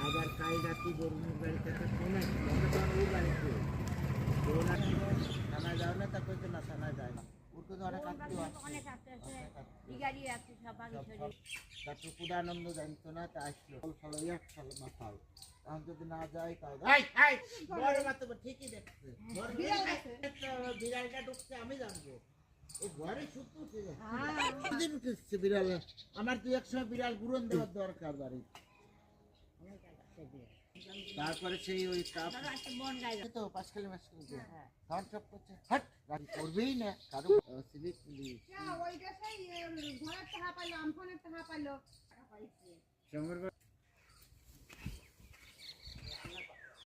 আবার কাল রাত্রি বরুণের বাড়িতে একটা ফোন আসছিল ওই বাড়িতে থানায় যাও না তা কইতো না থানায় যায় না ওর কিন্তু অনেক আত্মীয় তারপর কুদানন্দ জানতো না তা আসলো ফল এক সাল মাথায় এখন যদি না যায় তাই বড় মাত্র ঠিকই দেখছে বিড়ালটা ঢুকছে আমি জানবো ঘরে শুধু উঠেছে বিড়াল আমার তুই একসময় বিড়াল গুরন দেওয়ার দরকার বাড়ি তারপরে সেই ওই তো পাঁচখালি মাসখালি খাওয়ান সব করছে হাট গাড়ি করবেই না কারো সিভিক পুলিশ